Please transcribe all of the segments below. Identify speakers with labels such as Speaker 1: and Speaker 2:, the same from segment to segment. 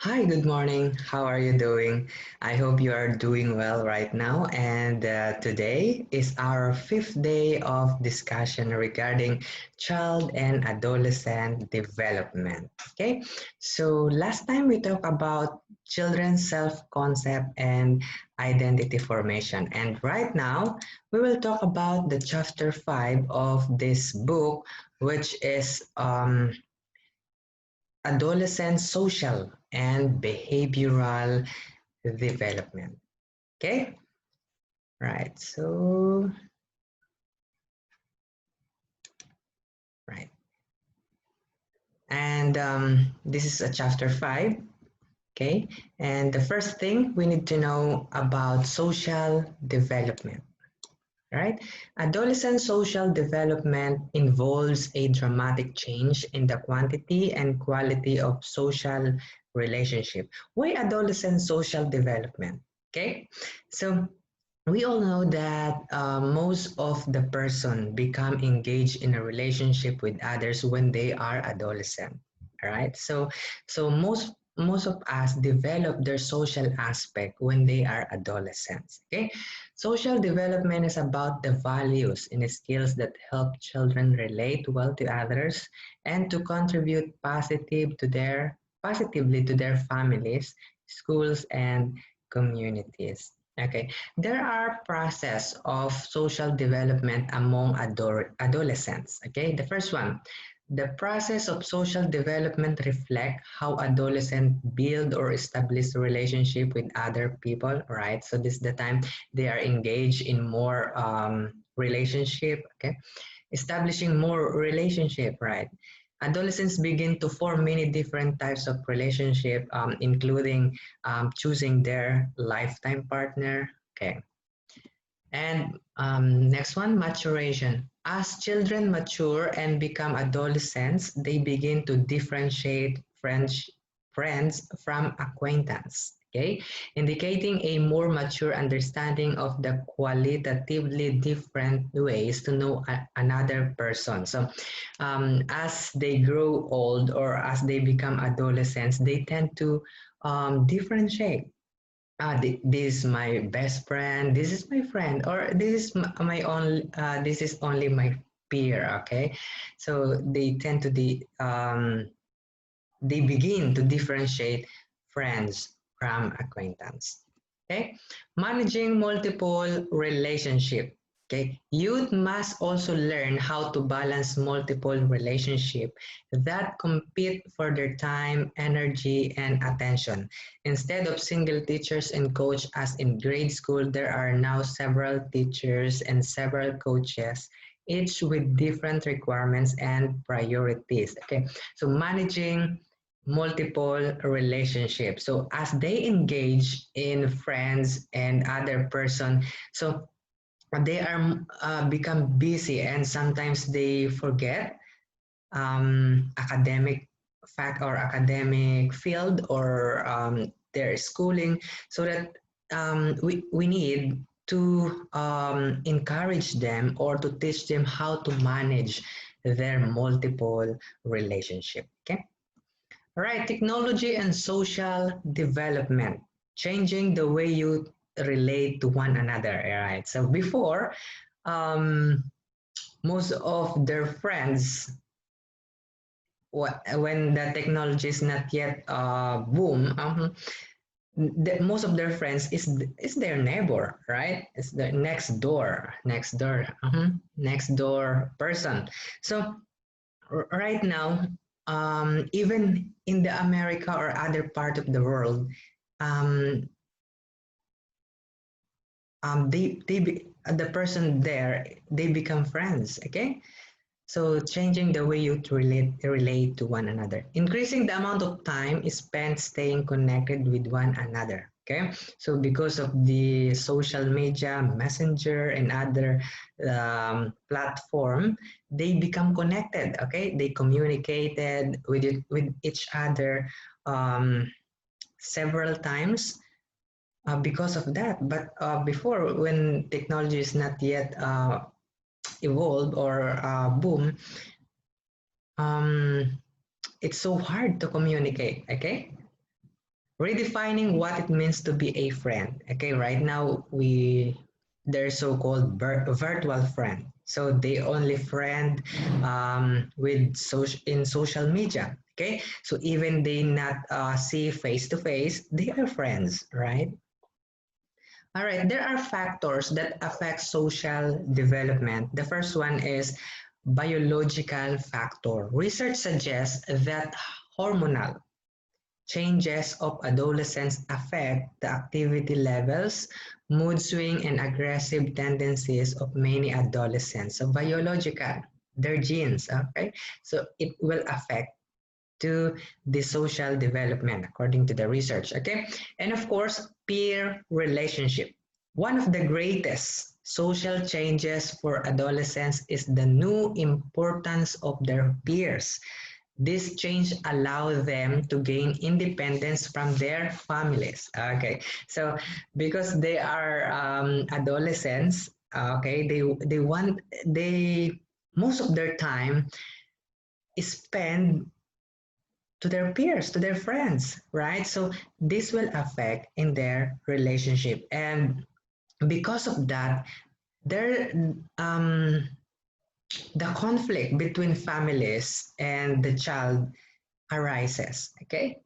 Speaker 1: Hi, good morning. How are you doing? I hope you are doing well right now. And today is our fifth day of discussion regarding child and adolescent development. Okay, so last time we talked about children's self concept and identity formation. And right now we will talk about the chapter 5 of this book, which is adolescent social and behavioral development. Okay, right. So, right. And this is a chapter 5. Okay, and the first thing we need to know about social development. Right? Adolescent social development involves a dramatic change in the quantity and quality of social relationship. Why adolescent social development? Okay, so we all know that most of the person become engaged in a relationship with others when they are adolescent. All right, so most of us develop their social aspect when they are adolescents. Okay, social development is about the values and skills that help children relate well to others and to contribute positively to their families, schools, and communities. Okay, there are process of social development among adolescents. Okay, the first one, the process of social development reflect how adolescents build or establish relationship with other people, right? So this is the time they are engaged in more relationship, okay? Establishing more relationship, right? Adolescents begin to form many different types of relationship, including choosing their lifetime partner. Okay, and next one, maturation. As children mature and become adolescents, they begin to differentiate friends from acquaintance. Okay, indicating a more mature understanding of the qualitatively different ways to know another person. So, as they grow old or as they become adolescents, they tend to differentiate. This is my best friend, this is my friend, or this is my only this is only my peer. Okay, so they tend to they begin to differentiate friends from acquaintance. Okay, managing multiple relationship. Okay, youth must also learn how to balance multiple relationship that compete for their time, energy, and attention. Instead of single teachers and coach as in grade school, there are now several teachers and several coaches, each with different requirements and priorities. Okay, so managing multiple relationships. So as they engage in friends and other person, so they are become busy and sometimes they forget academic fact or academic field or their schooling, so that we need to encourage them or to teach them how to manage their multiple relationship. Okay, all right, technology and social development, changing the way you relate to one another. All right, so before, um, most of their friends, when the technology is not yet boom, most of their friends is their neighbor, right? It's the next door person. So right now, even in the America or other part of the world, um, the person there, they become friends. Okay, so changing the way you relate to one another, increasing the amount of time is spent staying connected with one another. Okay, so because of the social media, messenger, and other platform, they become connected. Okay, they communicated with each other um, several times because of that. But before, when technology is not yet evolved or boom, um, it's so hard to communicate. Okay, redefining what it means to be a friend. Okay, right now they're so-called virtual friend. So they only friend with in social media. Okay, so even they not see face to face, they are friends, right? All right, there are factors that affect social development. The first one is biological factor. Research suggests that hormonal changes of adolescents affect the activity levels, mood swing, and aggressive tendencies of many adolescents. So biological, their genes, okay? So it will affect to the social development according to the research, okay? And of course, peer relationship. One of the greatest social changes for adolescents is the new importance of their peers. This change allows them to gain independence from their families. Okay, so because they are adolescents, okay, they want they most of their time spend to their peers, to their friends, right? So this will affect in their relationship, and because of that, there the conflict between families and the child arises. Okay,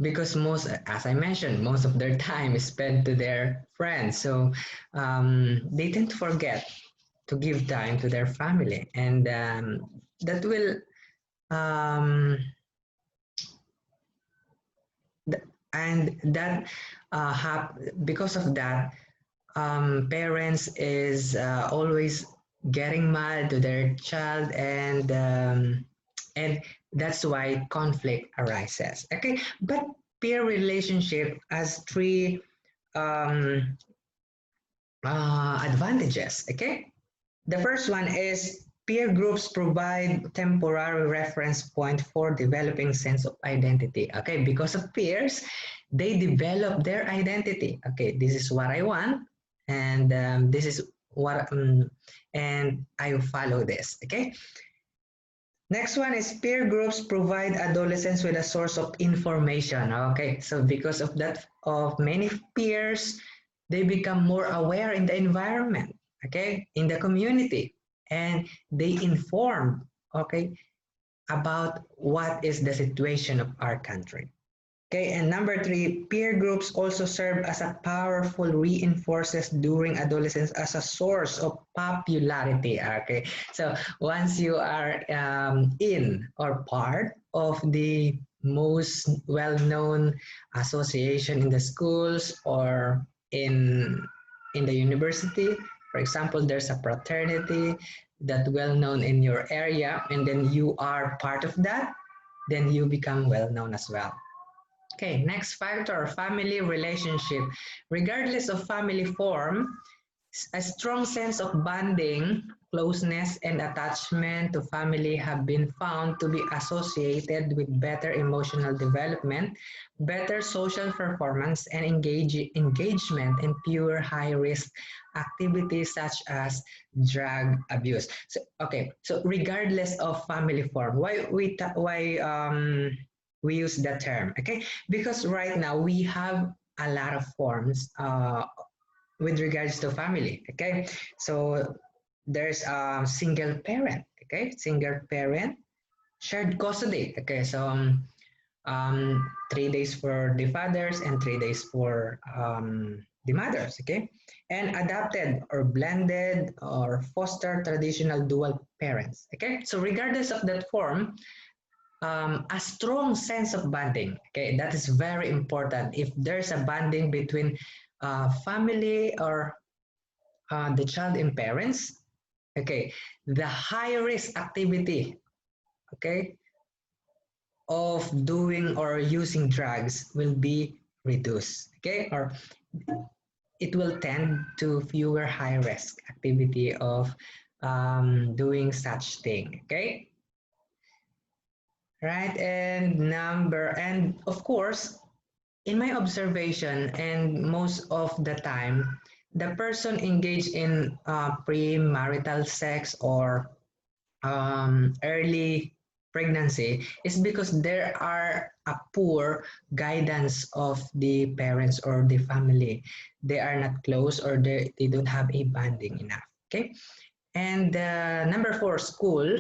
Speaker 1: because most, as I mentioned, most of their time is spent to their friends, so they tend to forget to give time to their family, and that will um, and that because of that, parents is always getting mad to their child, and that's why conflict arises. Okay, but peer relationship has three um, advantages. Okay, the first one is peer groups provide temporary reference point for developing sense of identity. Okay, because of peers, they develop their identity. Okay, this is what I want, and this is what, and I follow this. Okay. Next one is peer groups provide adolescents with a source of information. Okay, so because of that, of many peers, they become more aware in the environment, okay, in the community, and they inform, okay, about what is the situation of our country. Okay, and number three, peer groups also serve as a powerful reinforces during adolescence as a source of popularity. Okay, so once you are in or part of the most well-known association in the schools or in in the university, for example, there's a fraternity that well-known in your area, and then you are part of that, then you become well-known as well. Okay, next factor, family relationship. Regardless of family form, a strong sense of bonding, closeness, and attachment to family have been found to be associated with better emotional development, better social performance, and engagement in pure high-risk activities such as drug abuse. So, okay, so regardless of family form, why we use that term? Okay, because right now we have a lot of forms with regards to family. Okay, so there's a single parent. Okay, single parent, shared custody. Okay, so 3 days for the fathers and 3 days for the mothers. Okay, and adopted or blended or foster traditional dual parents. Okay, so regardless of that form, a strong sense of bonding. Okay, that is very important. If there's a bonding between family or the child and parents, okay, the high risk activity, okay, of doing or using drugs will be reduced, okay, or it will tend to fewer high risk activity of doing such thing, okay. Right, and of course, in my observation, and most of the time, the person engaged in premarital sex or early pregnancy is because there are a poor guidance of the parents or the family. They are not close, or they don't have a bonding enough. Okay. And number four, school.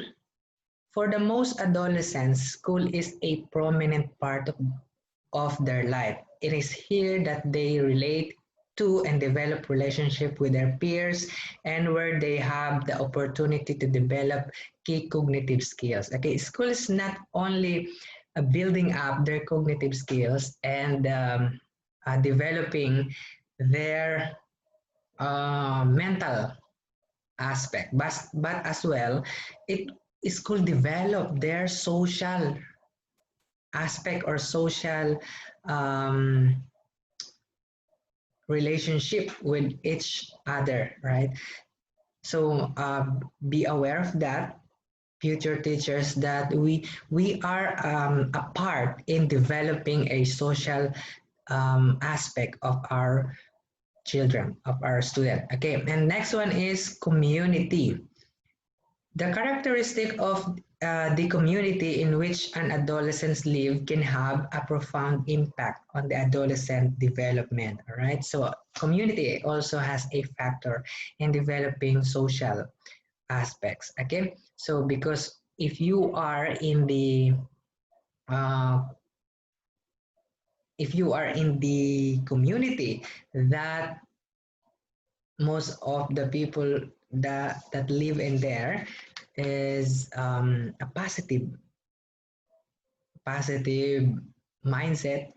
Speaker 1: For the most adolescents, school is a prominent part of their life. It is here that they relate to and develop relationship with their peers, and where they have the opportunity to develop key cognitive skills. Okay, school is not only building up their cognitive skills and developing their mental aspect, but as well, it school develop their social aspect or social um, relationship with each other, right? So be aware of that, future teachers, that we are a part in developing a social aspect of our children, of our student. Okay, and next one is community. The characteristic of the community in which an adolescent live can have a profound impact on the adolescent development. All right, so community also has a factor in developing social aspects. Okay, so because uh, if you are in the community, that most of the people that live in there is a positive mindset,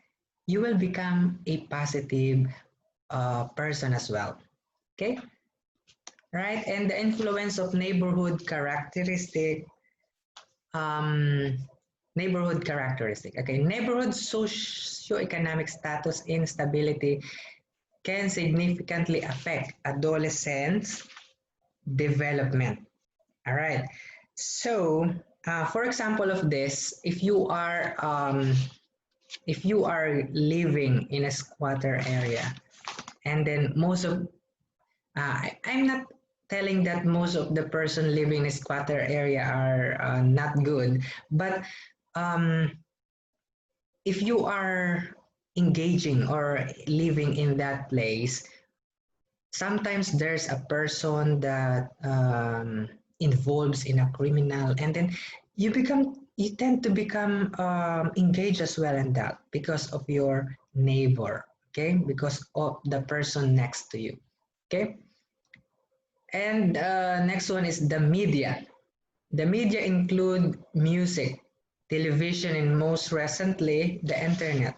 Speaker 1: you will become a positive person as well. Okay, right? And the influence of um, neighborhood characteristic. Okay, neighborhood socioeconomic status instability can significantly affect adolescents' development. All right. So, for example of this, if you are living in a squatter area, and then I'm not telling that most of the person living in a squatter area are not good, but um, if you are engaging or living in that place, sometimes there's a person that involves in a criminal, and then you tend to become engaged as well in that because of your neighbor, okay, because of the person next to you. Okay, and next one is the media. The media include music, television, and most recently the internet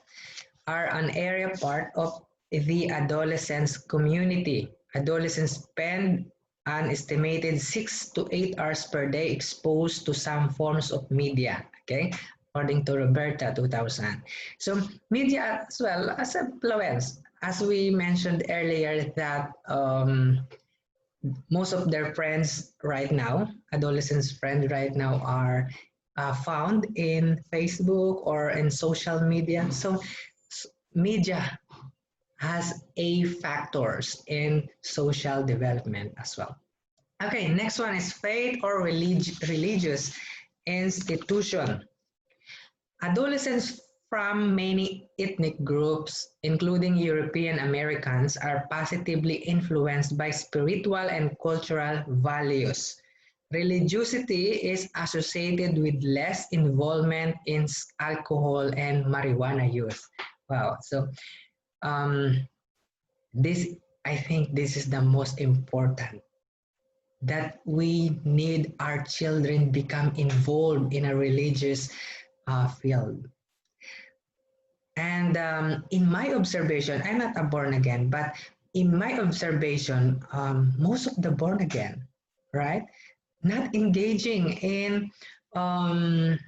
Speaker 1: are an area part of the adolescence community. Adolescents spend an estimated 6 to 8 hours per day exposed to some forms of media, okay, according to Roberta 2000. So media as well as influence, as we mentioned earlier, that most of their friends right now, adolescents' friends right now, are found in Facebook or in social media. So media has a factors in social development as well. Okay, next one is faith or religious institution. Adolescents from many ethnic groups, including European Americans, are positively influenced by spiritual and cultural values. Religiosity is associated with less involvement in alcohol and marijuana use. Wow. So um, this, I think this is the most important, that we need our children become involved in a religious field. And in my observation, I'm not a born again, but in my observation, most of the born again, right, not engaging in um,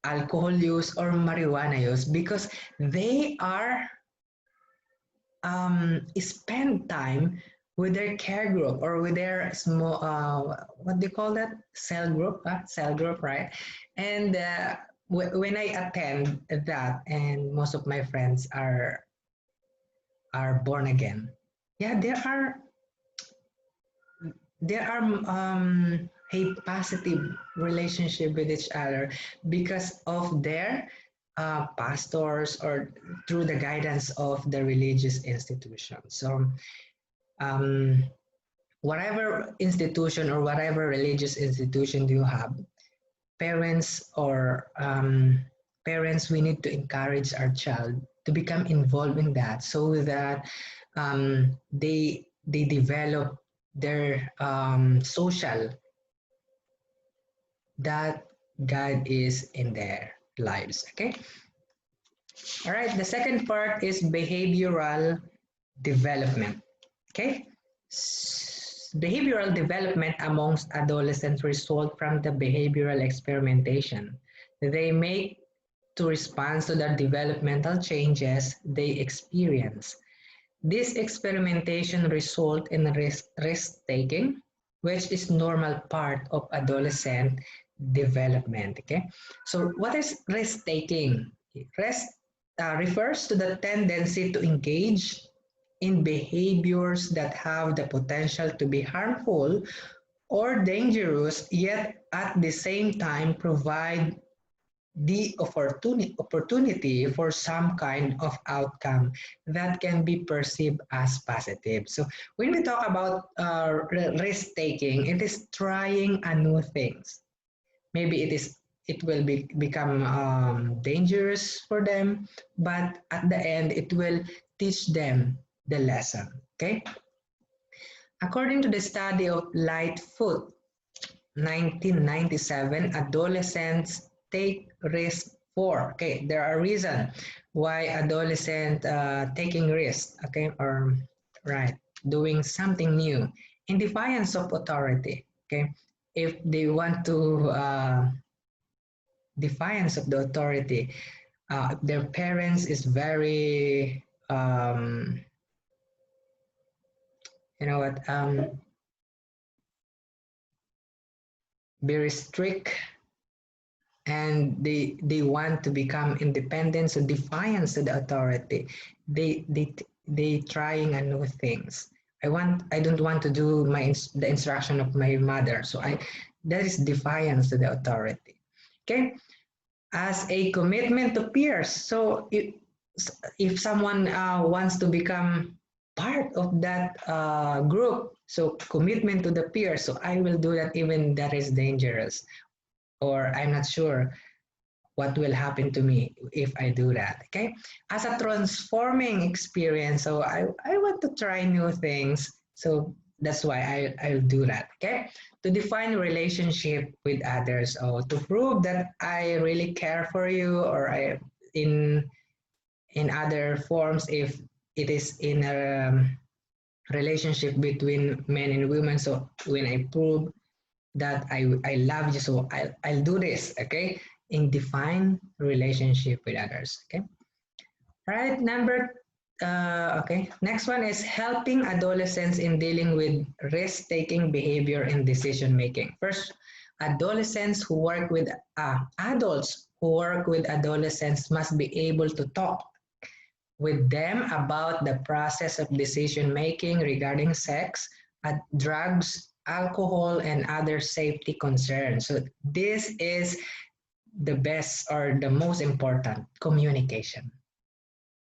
Speaker 1: alcohol use or marijuana use because they are spend time with their care group or with their small what do you call that, cell group, right? And when I attend that, and most of my friends are born again, yeah, there are a positive relationship with each other because of their pastors or through the guidance of the religious institution. So um, whatever institution or whatever religious institution you have, parents or parents, we need to encourage our child to become involved in that so that they develop their social that God is in their lives. Okay. All right. The second part is behavioral development. Okay. Behavioral development amongst adolescents result from the behavioral experimentation they make to respond to the developmental changes they experience. This experimentation result in risk taking, which is normal part of adolescent development. Okay, so what is risk taking? Risk refers to the tendency to engage in behaviors that have the potential to be harmful or dangerous, yet at the same time provide the opportunity for some kind of outcome that can be perceived as positive. So when we talk about risk taking, it is trying a new things. Maybe it will become dangerous for them, but at the end it will teach them the lesson. Okay. According to the study of Lightfoot, 1997, adolescents take risk for. Okay, there are reasons why adolescent taking risk. Okay, or right, doing something new in defiance of authority. Okay, if they want to defiance of the authority, their parents is very you know what very strict, and they want to become independent, so defiance to the authority. They trying a new things. I don't want to do the instruction of my mother, so I that is defiance to the authority. Okay, as a commitment to peers. So if someone wants to become part of that group, so commitment to the peers, so I will do that even that is dangerous, or I'm not sure what will happen to me if I do that. Okay, as a transforming experience, so I want to try new things, so that's why I'll do that. Okay, to define relationship with others, or to prove that I really care for you, or I in other forms, if it is in a relationship between men and women, so when I prove that I love you, so I'll do this. Okay, in define relationship with others. Okay, right. Okay, next one is helping adolescents in dealing with risk-taking behavior and decision making. First, adolescents who work with adults who work with adolescents must be able to talk with them about the process of decision making regarding sex, drugs, alcohol, and other safety concerns. So this is the best or the most important communication.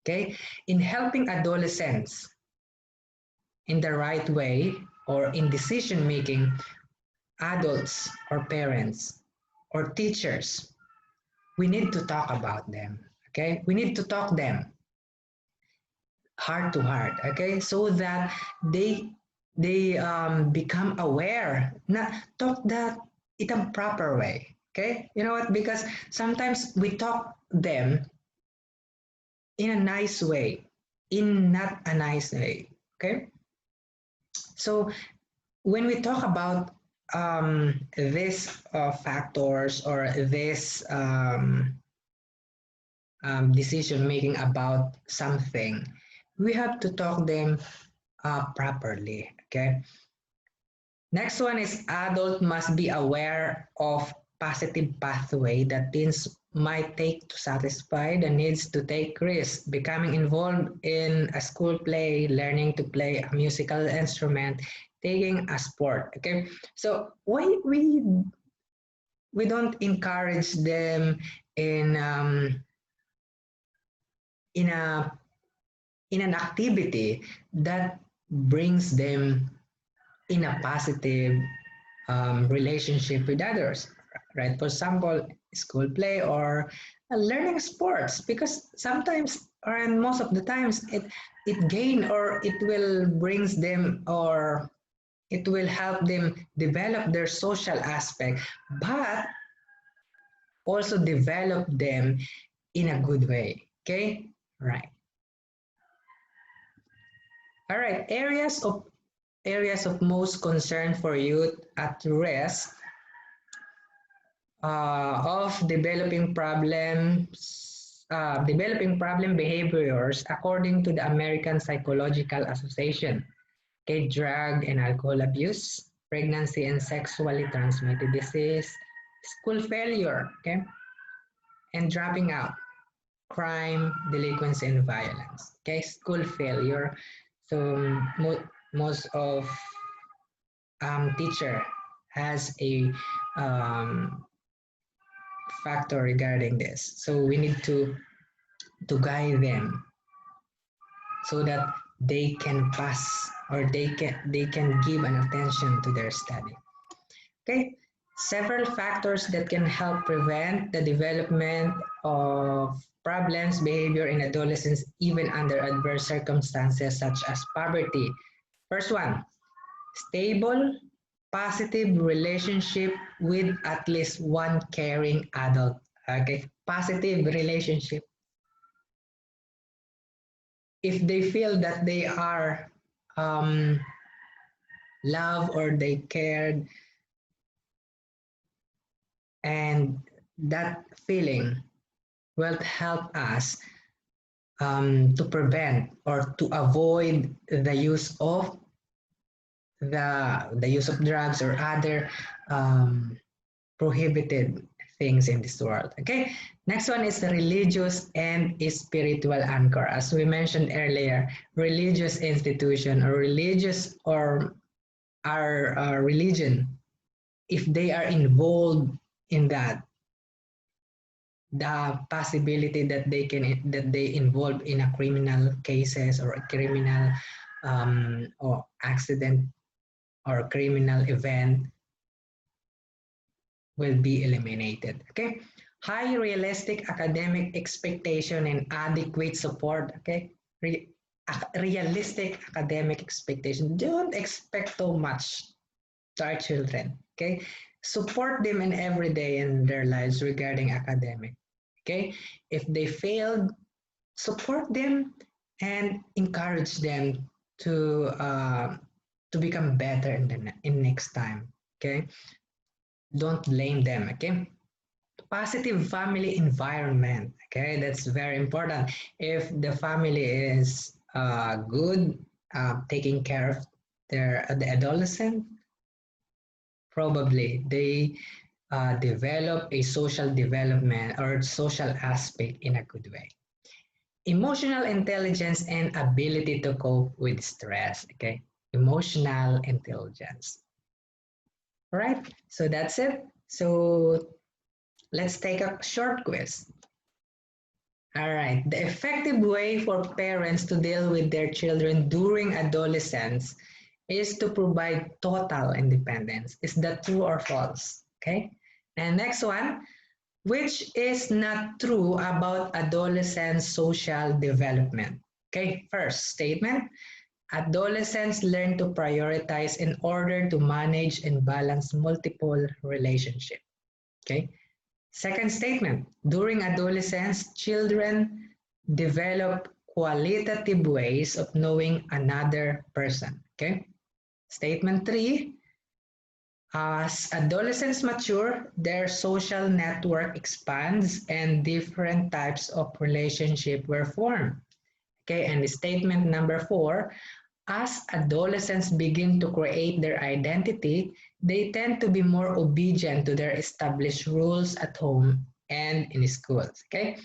Speaker 1: Okay, in helping adolescents in the right way or in decision making, adults or parents or teachers, we need to talk about them. Okay, we need to talk them heart to heart. Okay, so that they become aware. Na talk that in a proper way. Okay, you know what? Because sometimes we talk them in a nice way, in not a nice way. Okay, so when we talk about these factors or this decision making about something, we have to talk them properly. Okay. Next one is adult must be aware of positive pathway that teens might take to satisfy the needs to take risks, becoming involved in a school play, learning to play a musical instrument, taking a sport. Okay, so why we don't encourage them in in a in an activity that brings them in a positive relationship with others, right? For example, school play or learning sports, because sometimes or and most of the times it gain or it will brings them or it will help them develop their social aspect, but also develop them in a good way. Okay, right. All right, areas of most concern for youth at risk of developing problem behaviors according to the American Psychological Association. Okay, drug and alcohol abuse, pregnancy and sexually transmitted disease, school failure, okay, and dropping out, crime, delinquency, and violence. Okay, school failure. So most of teacher has a um, factor regarding this. So we need to guide them so that they can pass or they can give an attention to their study. Okay, several factors that can help prevent the development of problems behavior in adolescents even under adverse circumstances such as poverty. First one, stable, positive relationship with at least one caring adult. Okay, positive relationship. If they feel that they are um, loved or they cared, and that feeling will help us to prevent or to avoid the use of drugs or other um, prohibited things in this world. Okay, next one is religious and spiritual anchor. As we mentioned earlier, religious institution or religious or our religion, if they are involved in that, the possibility that they involve in a criminal cases or a criminal or accident or criminal event will be eliminated. Okay, high realistic academic expectation and adequate support. Okay, realistic academic expectation. Don't expect too much to our children. Okay, support them in every day in their lives regarding academic. Okay, if they failed, support them and encourage them to become better in next time. Okay, don't blame them. Okay, positive family environment. Okay, that's very important. If the family is good, taking care of the adolescent, probably they develop a social development or social aspect in a good way. Emotional intelligence and ability to cope with stress. Okay, emotional intelligence. All right, so that's it. So let's take a short quiz. All right, the effective way for parents to deal with their children during adolescence is to provide total independence. Is that true or false? Okay, and next one, which is not true about adolescent social development. Okay, first statement, adolescents learn to prioritize in order to manage and balance multiple relationships. Okay, second statement, during adolescence, children develop qualitative ways of knowing another person. Okay, statement three, as adolescents mature, their social network expands and different types of relationship were formed. Okay, and statement number four, as adolescents begin to create their identity, they tend to be more obedient to their established rules at home and in schools. Okay,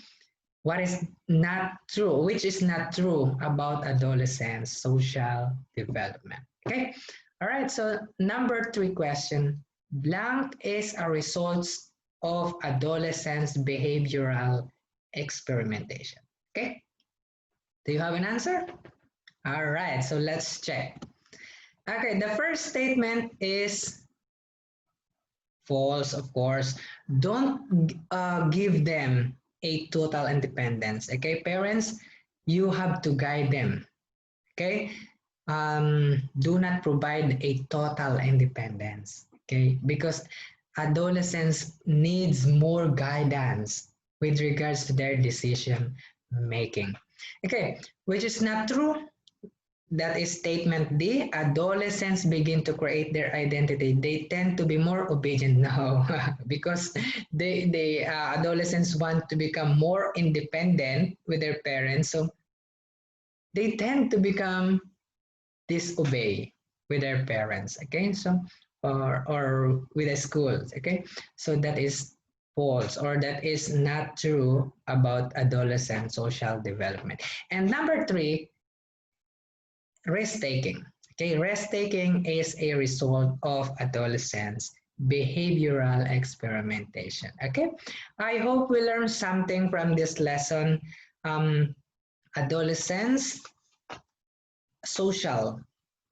Speaker 1: what is not true, which is not true about adolescents' social development. Okay, all right, so number three question, blank is a result of adolescents' behavioral experimentation. Okay, Do you have an answer? All right, so let's check. Okay, the first statement is false, of course. Don't give them a total independence. Okay, parents, you have to guide them. Okay, do not provide a total independence. Okay, because adolescents needs more guidance with regards to their decision making. Okay, which is not true. That is statement D. Adolescents begin to create their identity. They tend to be more obedient now because adolescents want to become more independent with their parents. So they tend to become disobey with their parents. Okay, so or with the schools. Okay, so that is false, or that is not true about adolescent social development. And number three, risk taking. Okay, risk taking is a result of adolescents' behavioral experimentation. Okay, I hope we learned something from this lesson. Adolescents, social,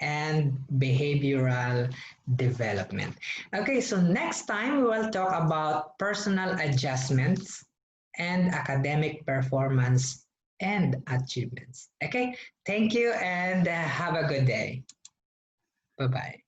Speaker 1: and behavioral development. Okay, so next time we will talk about personal adjustments and academic performance and achievements. Okay, thank you and have a good day. Bye bye.